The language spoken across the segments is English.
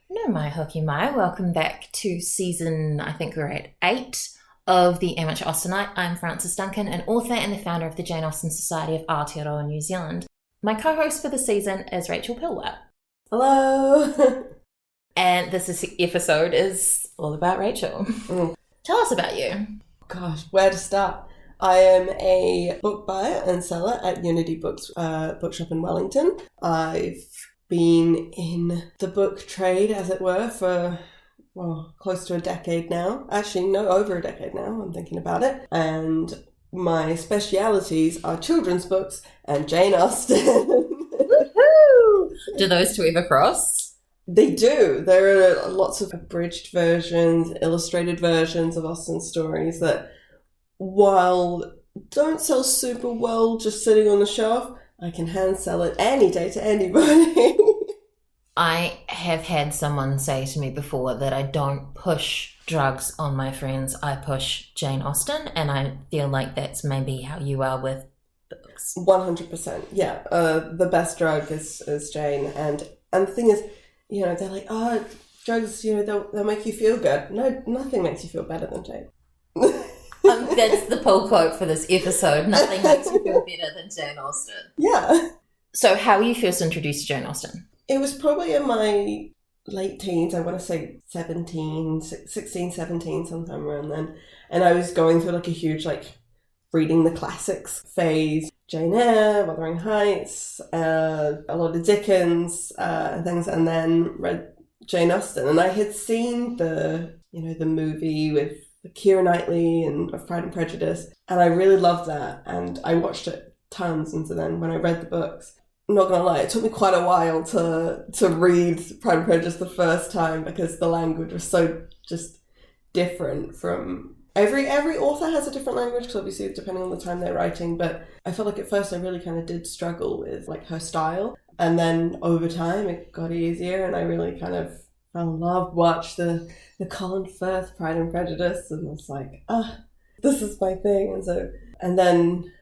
No, my hooky my. Welcome back to season, I think we're at 8 of the Amateur Austenite. I'm Frances Duncan, an author and the founder of the Jane Austen Society of Aotearoa, New Zealand. My co-host for the season is Rachel Pilois. Hello! And this episode is all about Rachel. Tell us about you. Gosh, where to start? I am a book buyer and seller at Unity Books bookshop in Wellington. I've been in the book trade, as it were, for, close to a decade now. Actually, no, over a decade now, I'm thinking about it. And my specialities are children's books and Jane Austen. Woohoo! Do those two ever cross? They do. There are lots of abridged versions, illustrated versions of Austen stories that, while don't sell super well just sitting on the shelf, I can hand sell it any day to anybody. I have had someone say to me before that I don't push drugs on my friends, I push Jane Austen, and I feel like that's maybe how you are with books. 100%, yeah. The best drug is Jane, and the thing is, they're like, drugs, they'll make you feel good. No, nothing makes you feel better than Jane. That's the pull quote for this episode. Nothing makes you feel better than Jane Austen. Yeah. So how were you first introduced to Jane Austen? It was probably in my late teens. I want to say 16, 17, sometime around then. And I was going through like a huge reading the classics phase. Jane Eyre, Wuthering Heights, a lot of Dickens and things. And then read Jane Austen. And I had seen the movie with Keira Knightley and of Pride and Prejudice, and I really loved that, and I watched it tons. And so then when I read the books, I'm not gonna lie, it took me quite a while to read Pride and Prejudice the first time, because the language was so just different from every author has a different language, because obviously depending on the time they're writing, but I felt like at first I really kind of did struggle with her style, and then over time it got easier, and I really kind of fell in love, watched the Colin Firth Pride and Prejudice, and was like, this is my thing. And then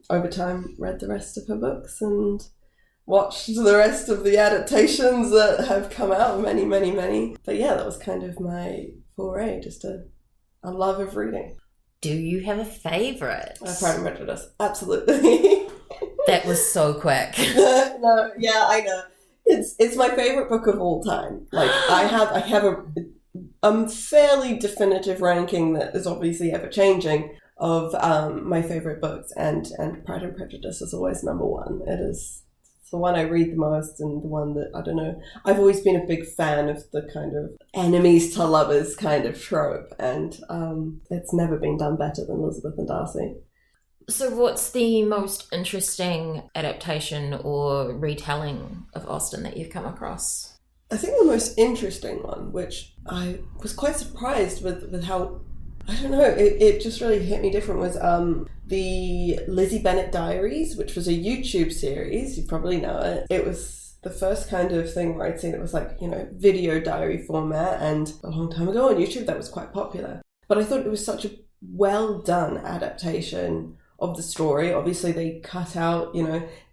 over time read the rest of her books and watched the rest of the adaptations that have come out, many, many, many. But yeah, that was kind of my foray, just a love of reading. Do you have a favourite? Pride and Prejudice, absolutely. That was so quick. No, yeah, I know. It's my favourite book of all time. I have a fairly definitive ranking that is obviously ever changing of my favourite books, and Pride and Prejudice is always number one. It's the one I read the most, and the one that, I don't know, I've always been a big fan of the kind of enemies to lovers kind of trope, and it's never been done better than Elizabeth and Darcy. So what's the most interesting adaptation or retelling of Austen that you've come across? I think the most interesting one, which I was quite surprised with how, I don't know, it just really hit me different, was the Lizzie Bennet Diaries, which was a YouTube series. You probably know it. It was the first kind of thing where I'd seen it was video diary format, and a long time ago on YouTube that was quite popular. But I thought it was such a well done adaptation of the story. Obviously they cut out,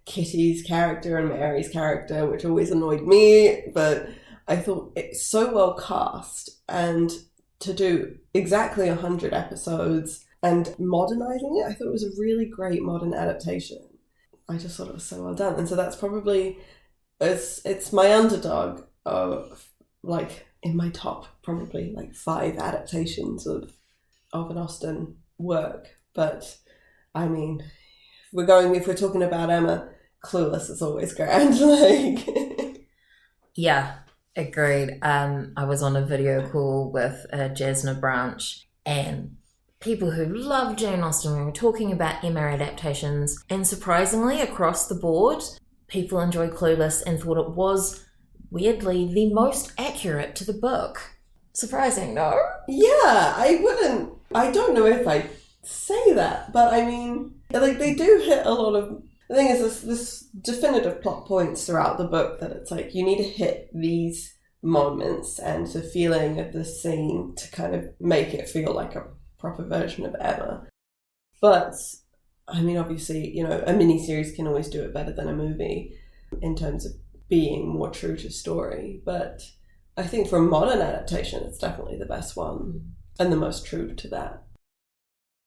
Kitty's character and Mary's character, which always annoyed me, but I thought it's so well cast, and to do exactly 100 episodes and modernising it, I thought it was a really great modern adaptation. I just thought it was so well done. And so that's probably, it's my underdog of, in my top, probably 5 adaptations of an Austen work. But I mean, if we're talking about Emma, Clueless is always grand. Yeah, agreed. I was on a video call with Jasna Branch and people who love Jane Austen. We were talking about Emma adaptations, and surprisingly, across the board, people enjoyed Clueless and thought it was, weirdly, the most accurate to the book. Surprising, no? Yeah, I don't know if I'd say that, but I mean, they do hit a lot of, the thing is this definitive plot points throughout the book, that it's you need to hit these moments and the feeling of the scene to kind of make it feel like a proper version of Emma. But I mean, obviously, a miniseries can always do it better than a movie in terms of being more true to story. But I think for a modern adaptation, it's definitely the best one and the most true to that.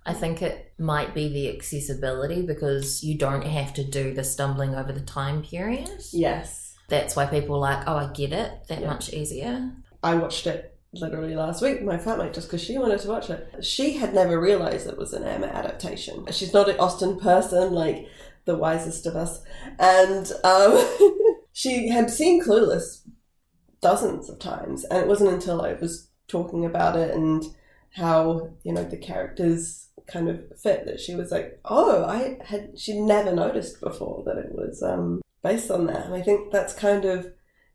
I think it might be the accessibility because you don't have to do the stumbling over the time period. Yes. That's why people are like, oh, I get it. That much easier. I watched it literally last week, my flatmate, just because she wanted to watch it. She had never realised it was an Emma adaptation. She's not an Austen person, like the wisest of us. And she had seen Clueless dozens of times. And it wasn't until I was talking about it and how, you know, the characters kind of fit that she was like, oh, she'd never noticed before that it was based on that. And I think that's kind of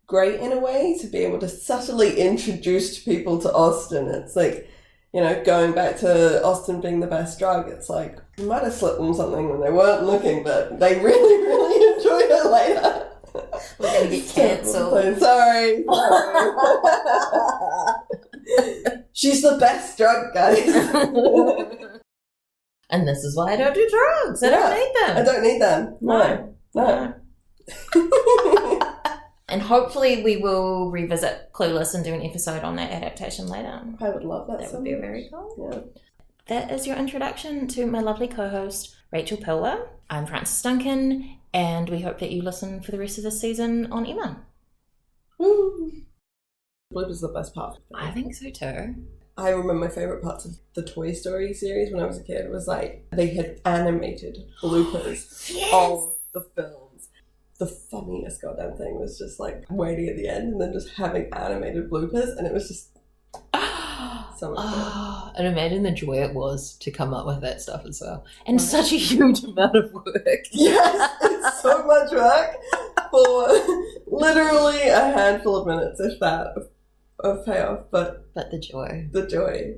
great in a way to be able to subtly introduce people to Austen. It's like, you know, going back to Austen being the best drug, it's like you might have slipped them something when they weren't looking, but they really, really enjoyed it later. We're going to get cancelled. Sorry. She's the best drug, guys. And this is why I don't do drugs. I don't need them. I don't need them. No. And hopefully we will revisit Clueless and do an episode on that adaptation later. I would love that. That would be very cool. Yeah. That is your introduction to my lovely co-host, Rachel Pilois. I'm Frances Duncan, and we hope that you listen for the rest of the season on Emma. Woo! Bloopers is the best part. I think so too. I remember my favourite parts of the Toy Story series when I was a kid. It was like they had animated bloopers of the films. The funniest goddamn thing was just like waiting at the end and then just having animated bloopers, and it was just so much fun. And imagine the joy it was to come up with that stuff as well. And such a huge amount of work. Yes, it's so much work for literally a handful of minutes, if that, of payoff. But the joy. The joy.